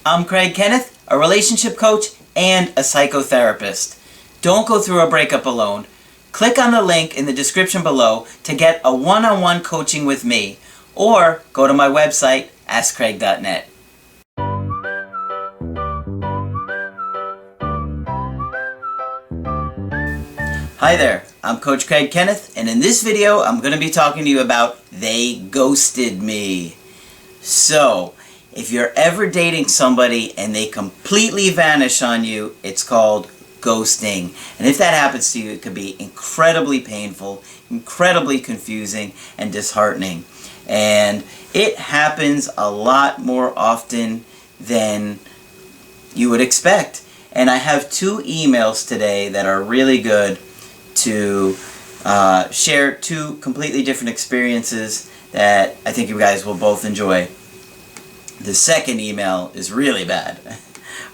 I'm Kenneth, a relationship coach and a psychotherapist. Don't go through a breakup alone. Click on the link in the description below to get a one-on-one coaching with me, or go to my website, askcraig.net. Hi there, I'm Coach Craig Kenneth, and in this video I'm going to be talking to you about They Ghosted Me. So, if you're ever dating somebody and they completely vanish on you, it's called ghosting. And if that happens to you, it can be incredibly painful, incredibly confusing, and disheartening. And it happens a lot more often than you would expect. And I have two emails today that are really good to share two completely different experiences that I think you guys will both enjoy. The second email is really bad.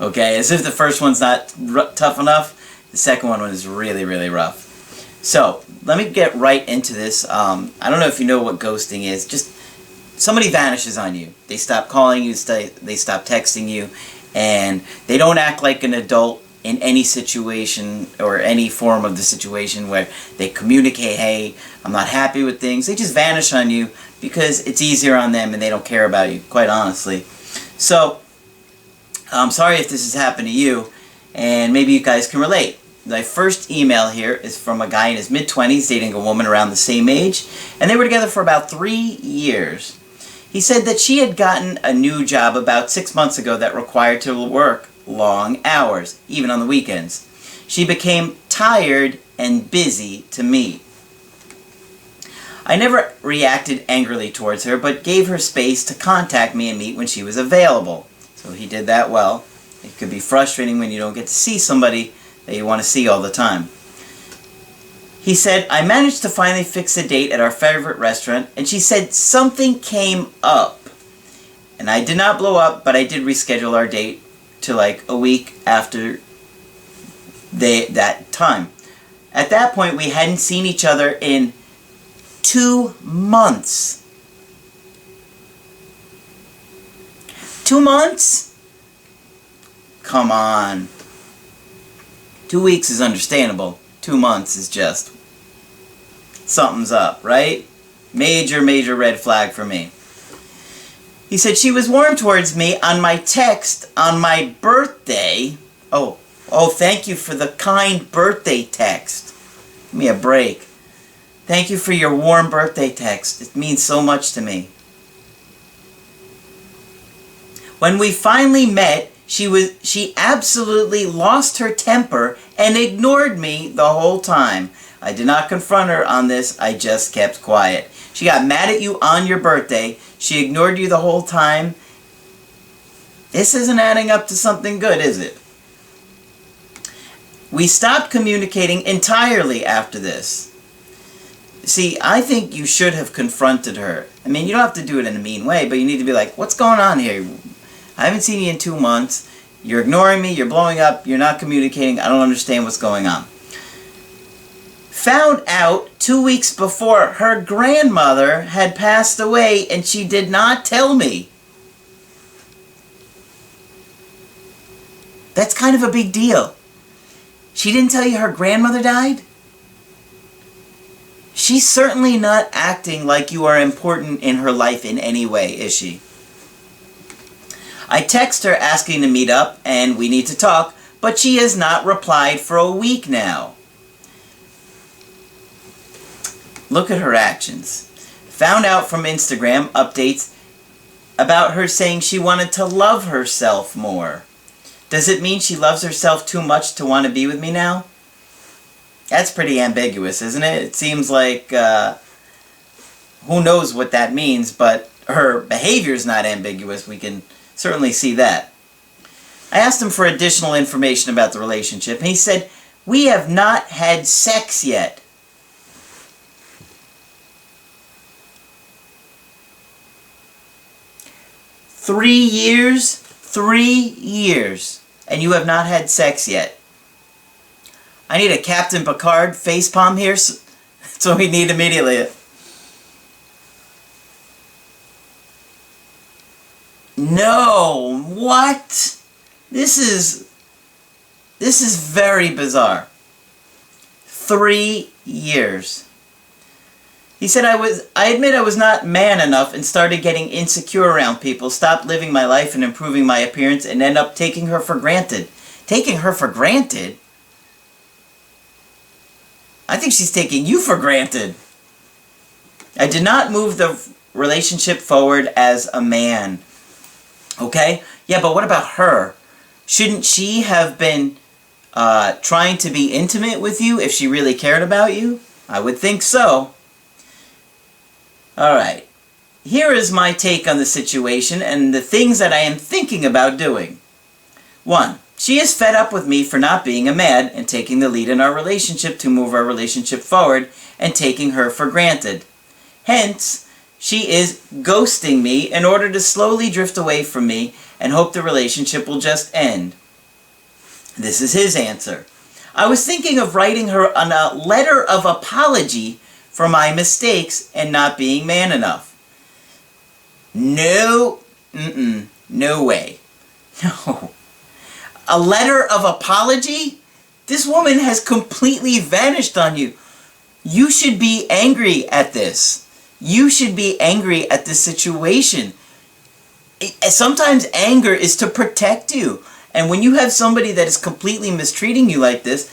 Okay, as if the first one's not tough enough, the second one is really, really rough. So, let me get right into this. I don't know if you know what ghosting is. Just somebody vanishes on you. They stop calling you, they stop texting you, and they don't act like an adult in any situation or any form of the situation where they communicate, hey, I'm not happy with things. They just vanish on you because it's easier on them and they don't care about you, quite honestly. So, I'm sorry if this has happened to you, and maybe you guys can relate. My first email here is from a guy in his mid-20s dating a woman around the same age, and they were together for about 3 years. He said that she had gotten a new job about 6 months ago that required to work long hours, even on the weekends. She became tired and busy to meet. I never reacted angrily towards her, but gave her space to contact me and meet when she was available. So he did that well. It could be frustrating when you don't get to see somebody that you want to see all the time. He said, I managed to finally fix a date at our favorite restaurant, and she said something came up. And I did not blow up, but I did reschedule our date to like a week after that time. At that point, we hadn't seen each other in 2 months. 2 months? Come on. 2 weeks is understandable. 2 months is just something's up, right? Major, major red flag for me. He said she was warm towards me on my text on my birthday. Oh, thank you for the kind birthday text. Give me a break. Thank you for your warm birthday text. It means so much to me. When we finally met, she absolutely lost her temper and ignored me the whole time. I did not confront her on this, I just kept quiet. She got mad at you on your birthday. She ignored you the whole time. This isn't adding up to something good, is it? We stopped communicating entirely after this. See, I think you should have confronted her. I mean, you don't have to do it in a mean way, but you need to be like, what's going on here? I haven't seen you in 2 months. You're ignoring me. You're blowing up. You're not communicating. I don't understand what's going on. Found out 2 weeks before her grandmother had passed away, and she did not tell me. That's kind of a big deal. She didn't tell you her grandmother died? She's certainly not acting like you are important in her life in any way, is she? I text her asking to meet up and we need to talk, but she has not replied for a week now. Look at her actions. Found out from Instagram updates about her saying she wanted to love herself more. Does it mean she loves herself too much to want to be with me now? That's pretty ambiguous, isn't it? It seems like, who knows what that means, but her behavior is not ambiguous. We can certainly see that. I asked him for additional information about the relationship, and he said, we have not had sex yet. Three years, and you have not had sex yet. I need a Captain Picard facepalm here. That's what we need immediately. No, what? This is very bizarre. 3 years. He said, I admit I was not man enough and started getting insecure around people, stopped living my life and improving my appearance, and end up taking her for granted. Taking her for granted? I think she's taking you for granted. I did not move the relationship forward as a man. Okay? Yeah, but what about her? Shouldn't she have been trying to be intimate with you if she really cared about you? I would think so. Alright. Here is my take on the situation and the things that I am thinking about doing. 1. She is fed up with me for not being a man and taking the lead in our relationship to move our relationship forward and taking her for granted. Hence, she is ghosting me in order to slowly drift away from me and hope the relationship will just end. This is his answer. I was thinking of writing her a letter of apology for my mistakes and not being man enough. No, no way. No. A letter of apology? This woman has completely vanished on you. You should be angry at this. You should be angry at this situation. Sometimes anger is to protect you. And when you have somebody that is completely mistreating you like this,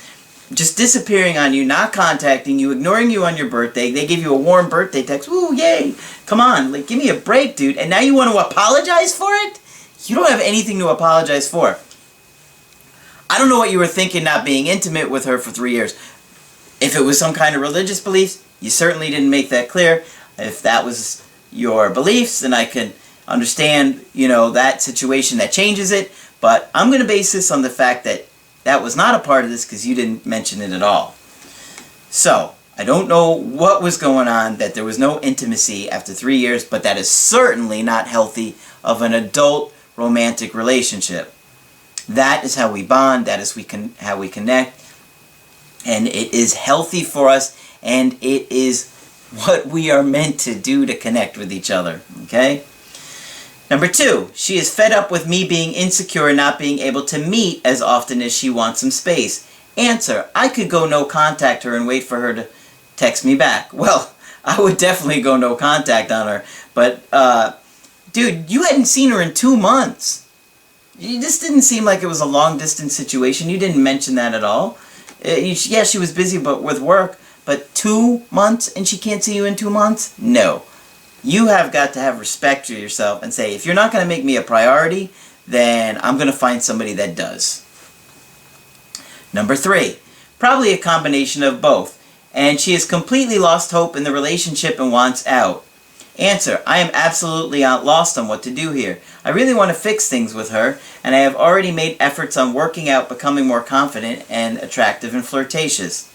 just disappearing on you, not contacting you, ignoring you on your birthday, they give you a warm birthday text, woo, yay, come on, like, give me a break, dude, and now you want to apologize for it? You don't have anything to apologize for. I don't know what you were thinking not being intimate with her for 3 years. If it was some kind of religious beliefs, you certainly didn't make that clear. If that was your beliefs, then I can understand, that situation that changes it. But I'm going to base this on the fact that that was not a part of this because you didn't mention it at all. So, I don't know what was going on, that there was no intimacy after 3 years, but that is certainly not healthy of an adult romantic relationship. That is how we bond, that is how we connect, and it is healthy for us, and it is what we are meant to do to connect with each other, okay? Number 2, she is fed up with me being insecure and not being able to meet as often as she wants some space. Answer, I could go no contact her and wait for her to text me back. Well, I would definitely go no contact on her, but, dude, you hadn't seen her in 2 months. It just didn't seem like it was a long-distance situation. You didn't mention that at all. Yeah, she was busy with work, but 2 months and she can't see you in 2 months? No. You have got to have respect for yourself and say, if you're not going to make me a priority, then I'm going to find somebody that does. Number 3, probably a combination of both, and she has completely lost hope in the relationship and wants out. Answer, I am absolutely lost on what to do here. I really want to fix things with her, and I have already made efforts on working out, becoming more confident and attractive and flirtatious.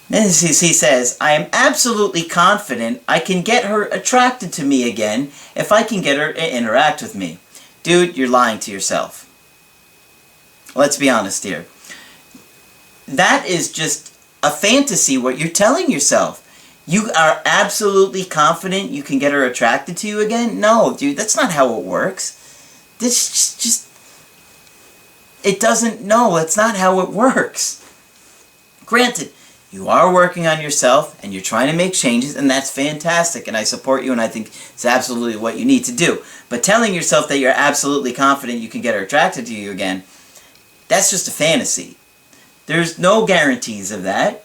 Then he says, I am absolutely confident I can get her attracted to me again if I can get her to interact with me. Dude, you're lying to yourself. Let's be honest here. That is just a fantasy, what you're telling yourself. You are absolutely confident you can get her attracted to you again? No, dude, that's not how it works. This just... It doesn't... No, that's not how it works. Granted, you are working on yourself, and you're trying to make changes, and that's fantastic, and I support you, and I think it's absolutely what you need to do. But telling yourself that you're absolutely confident you can get her attracted to you again, that's just a fantasy. There's no guarantees of that.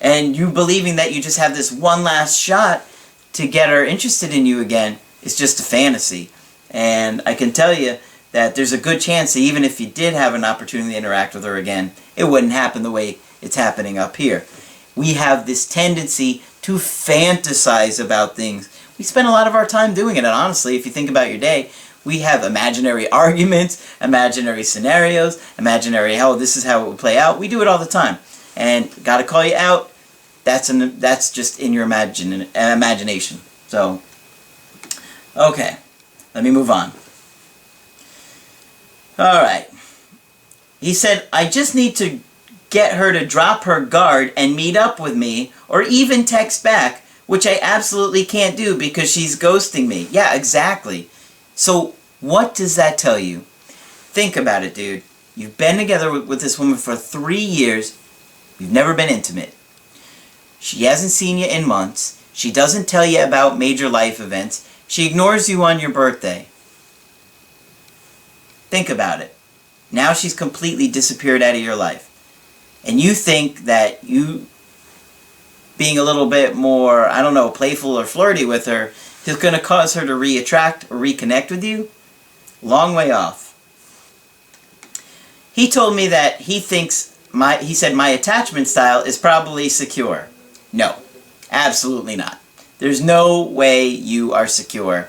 And you believing that you just have this one last shot to get her interested in you again is just a fantasy. And I can tell you that there's a good chance that even if you did have an opportunity to interact with her again, it wouldn't happen the way it's happening up here. We have this tendency to fantasize about things. We spend a lot of our time doing it, and honestly, if you think about your day, we have imaginary arguments, imaginary scenarios, imaginary, this is how it would play out. We do it all the time. And gotta call you out, that's just in your imagination. So, okay, let me move on. Alright. He said, I just need to get her to drop her guard and meet up with me, or even text back, which I absolutely can't do because she's ghosting me. Yeah, exactly. So, What does that tell you? Think about it, dude. You've been together with this woman for 3 years. You've never been intimate. She hasn't seen you in months. She doesn't tell you about major life events. She ignores you on your birthday. Think about it. Now she's completely disappeared out of your life. And you think that you being a little bit more, I don't know, playful or flirty with her is going to cause her to reattract or reconnect with you? Long way off. He told me that he said my attachment style is probably secure. No, absolutely not. There's no way you are secure.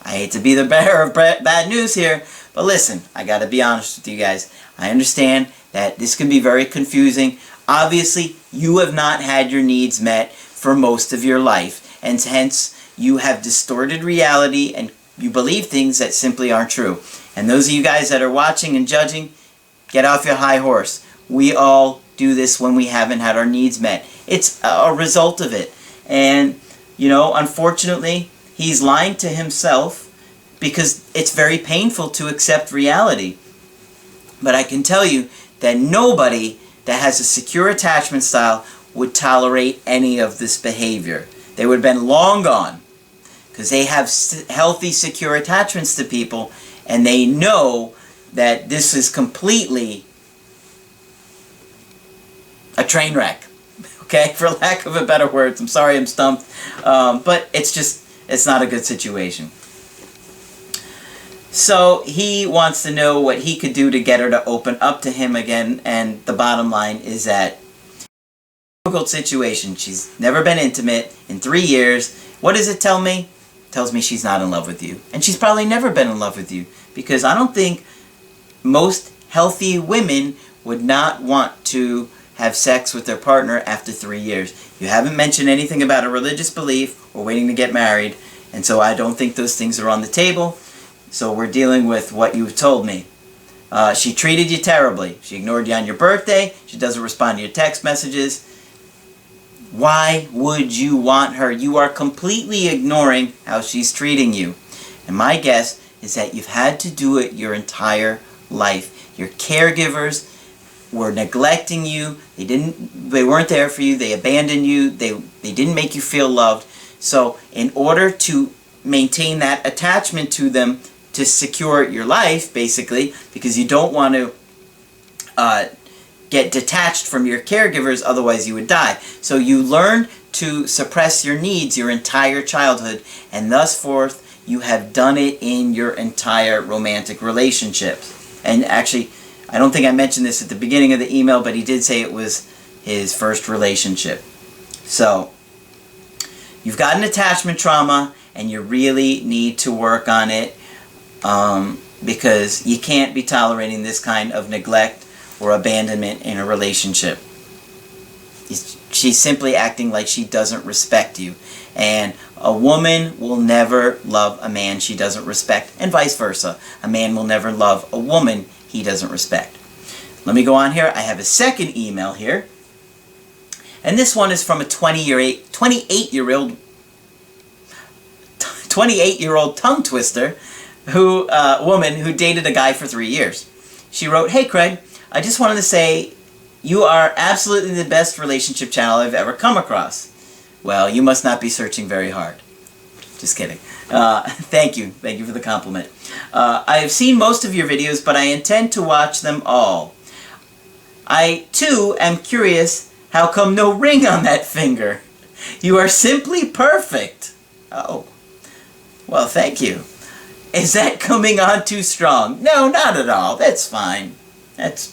I hate to be the bearer of bad news here, but listen, I gotta be honest with you guys. I understand that this can be very confusing. Obviously, you have not had your needs met for most of your life, and hence you have distorted reality and you believe things that simply aren't true. And those of you guys that are watching and judging, get off your high horse. We all do this when we haven't had our needs met. It's a result of it. And, you know, unfortunately, he's lying to himself because it's very painful to accept reality. But I can tell you that nobody that has a secure attachment style would tolerate any of this behavior. They would have been long gone because they have healthy, secure attachments to people, and they know that this is completely a train wreck. Okay, for lack of a better words. I'm sorry I'm stumped. But it's not a good situation. So he wants to know what he could do to get her to open up to him again, and the bottom line is that difficult situation. She's never been intimate in 3 years. What does it tell me? It tells me she's not in love with you. And she's probably never been in love with you, because I don't think most healthy women would not want to have sex with their partner after 3 years. You haven't mentioned anything about a religious belief or waiting to get married, and so I don't think those things are on the table. So we're dealing with what you've told me. She treated you terribly. She ignored you on your birthday. She doesn't respond to your text messages. Why would you want her? You are completely ignoring how she's treating you. And my guess is that you've had to do it your entire life. Your caregivers were neglecting you. They weren't there for you. They abandoned you. They didn't make you feel loved. So in order to maintain that attachment to them, to secure your life, basically, because you don't want to get detached from your caregivers, otherwise you would die. So you learn to suppress your needs your entire childhood, and thus forth you have done it in your entire romantic relationships. And actually, I don't think I mentioned this at the beginning of the email, but he did say it was his first relationship. So you've got an attachment trauma, and you really need to work on it, because you can't be tolerating this kind of neglect or abandonment in a relationship. She's simply acting like she doesn't respect you. And a woman will never love a man she doesn't respect, and vice versa. A man will never love a woman he doesn't respect. Let me go on here. I have a second email here. And this one is from a 28-year-old tongue twister woman who dated a guy for 3 years. She wrote, "Hey Craig, I just wanted to say you are absolutely the best relationship channel I've ever come across." Well, you must not be searching very hard. Just kidding. Thank you. Thank you for the compliment. I have seen most of your videos, but I intend to watch them all. I, too, am curious, how come no ring on that finger? You are simply perfect. Oh. Well, thank you. Is that coming on too strong? No, not at all. That's fine. That's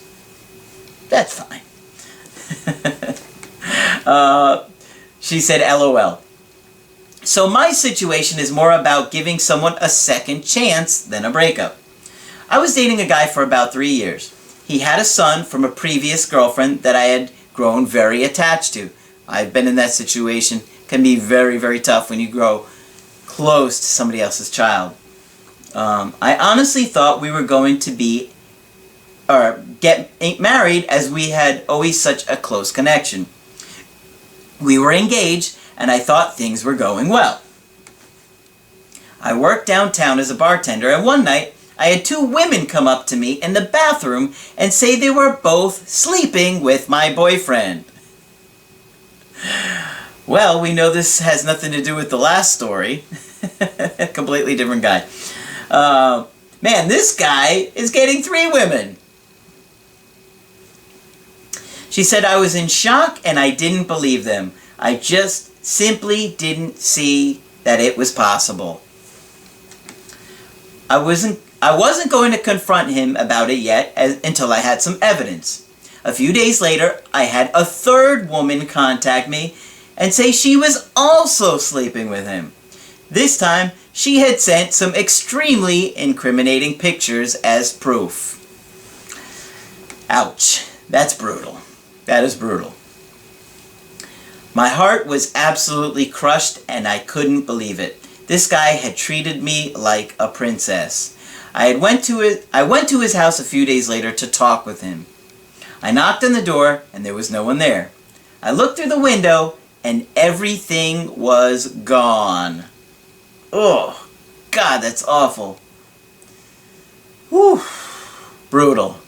fine. She said, LOL. So my situation is more about giving someone a second chance than a breakup. I was dating a guy for about 3 years. He had a son from a previous girlfriend that I had grown very attached to. I've been in that situation. It can be very, very tough when you grow close to somebody else's child. I honestly thought we were going to get married, as we had always such a close connection. We were engaged, and I thought things were going well. I worked downtown as a bartender, and one night I had two women come up to me in the bathroom and say they were both sleeping with my boyfriend. Well, we know this has nothing to do with the last story. Completely different guy. Man, this guy is getting 3 women. She said, I was in shock and I didn't believe them. I just simply didn't see that it was possible. I wasn't going to confront him about it yet until I had some evidence. A few days later, I had a 3rd woman contact me and say she was also sleeping with him. This time, she had sent some extremely incriminating pictures as proof. Ouch. That's brutal. That is brutal. My heart was absolutely crushed and I couldn't believe it. This guy had treated me like a princess. I went to his house a few days later to talk with him. I knocked on the door and there was no one there. I looked through the window and everything was gone. Oh, God, that's awful. Whew. Brutal.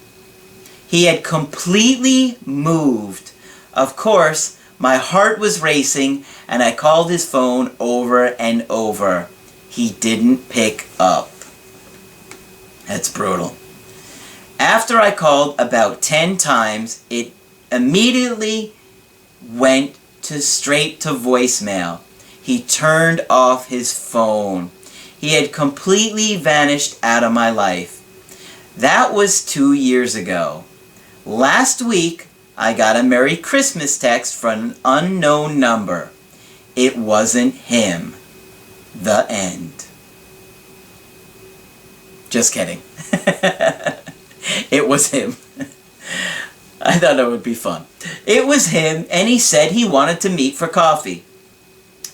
He had completely moved. Of course, my heart was racing and I called his phone over and over. He didn't pick up. That's brutal. After I called about 10 times, it immediately went straight to voicemail. He turned off his phone. He had completely vanished out of my life. That was 2 years ago. Last week, I got a Merry Christmas text from an unknown number. It wasn't him. The end. Just kidding. It was him. I thought that would be fun. It was him, and he said he wanted to meet for coffee.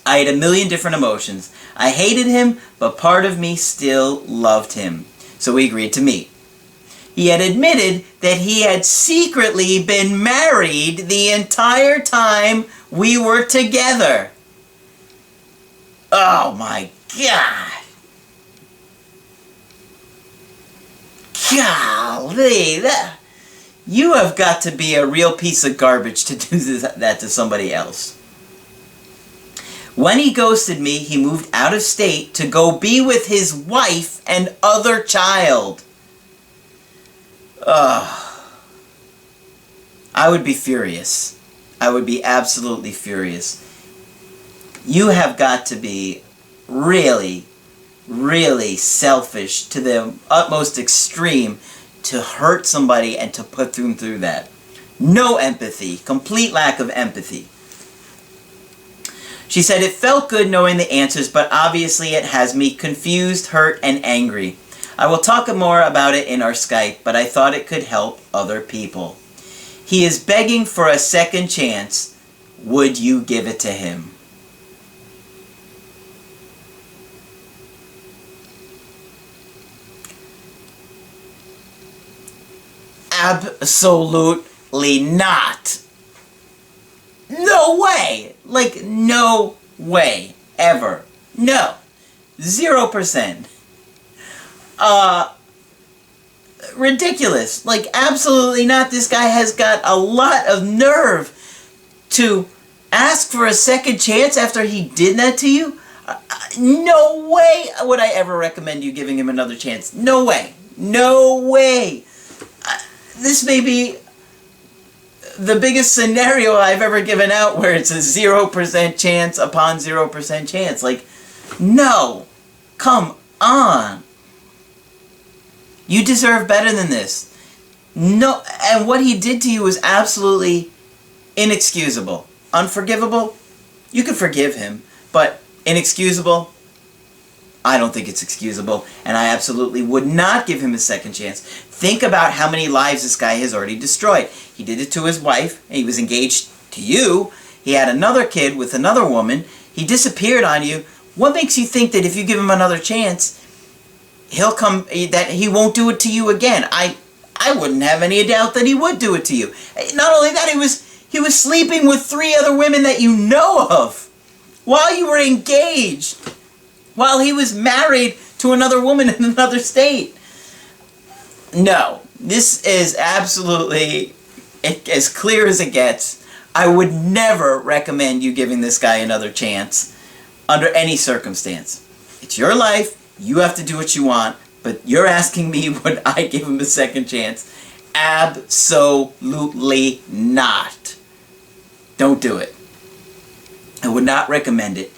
I had a million different emotions. I hated him, but part of me still loved him. So we agreed to meet. He had admitted that he had secretly been married the entire time we were together. Oh my God. Golly, you have got to be a real piece of garbage to do that to somebody else. When he ghosted me, he moved out of state to go be with his wife and other child. I would be furious. I would be absolutely furious. You have got to be really, really selfish to the utmost extreme to hurt somebody and to put them through that. No empathy. Complete lack of empathy. She said, it felt good knowing the answers, but obviously it has me confused, hurt, and angry. I will talk more about it in our Skype, but I thought it could help other people. He is begging for a second chance. Would you give it to him? Absolutely not. No way. Like, no way. Ever. No. 0%. Ridiculous. Like, absolutely not. This guy has got a lot of nerve to ask for a second chance after he did that to you. No way would I ever recommend you giving him another chance. No way. No way. This may be the biggest scenario I've ever given out where it's a 0% chance upon 0% chance. Like, no. Come on. You deserve better than this. No, and what he did to you was absolutely inexcusable. Unforgivable? You could forgive him, but inexcusable? I don't think it's excusable, and I absolutely would not give him a second chance. Think about how many lives this guy has already destroyed. He did it to his wife, and he was engaged to you. He had another kid with another woman. He disappeared on you. What makes you think that if you give him another chance, that he won't do it to you again? I wouldn't have any doubt that he would do it to you. Not only that, he was sleeping with 3 other women that you know of while you were engaged, while he was married to another woman in another state. No, this is absolutely as clear as it gets. I would never recommend you giving this guy another chance under any circumstance. It's your life. You have to do what you want. But you're asking me would I give him a second chance? Absolutely not. Don't do it. I would not recommend it.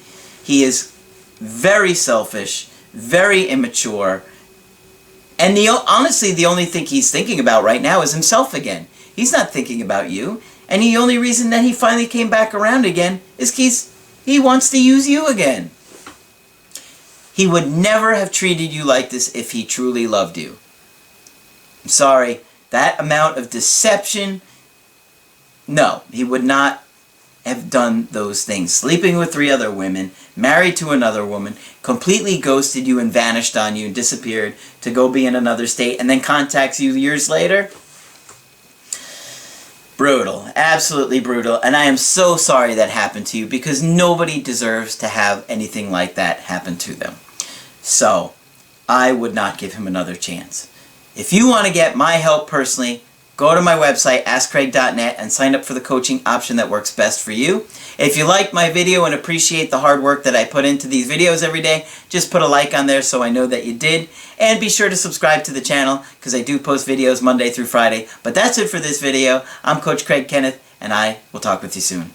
He is very selfish, very immature, and honestly, the only thing he's thinking about right now is himself again. He's not thinking about you, and the only reason that he finally came back around again is he wants to use you again. He would never have treated you like this if he truly loved you. I'm sorry, that amount of deception, no, he would not have done those things. Sleeping with 3 other women, married to another woman, completely ghosted you and vanished on you and disappeared to go be in another state and then contacts you years later. Brutal. Absolutely brutal. And I am so sorry that happened to you because nobody deserves to have anything like that happen to them. So, I would not give him another chance. If you want to get my help personally, go to my website, askcraig.net, and sign up for the coaching option that works best for you. If you liked my video and appreciate the hard work that I put into these videos every day, just put a like on there so I know that you did. And be sure to subscribe to the channel because I do post videos Monday through Friday. But that's it for this video. I'm Coach Craig Kenneth, and I will talk with you soon.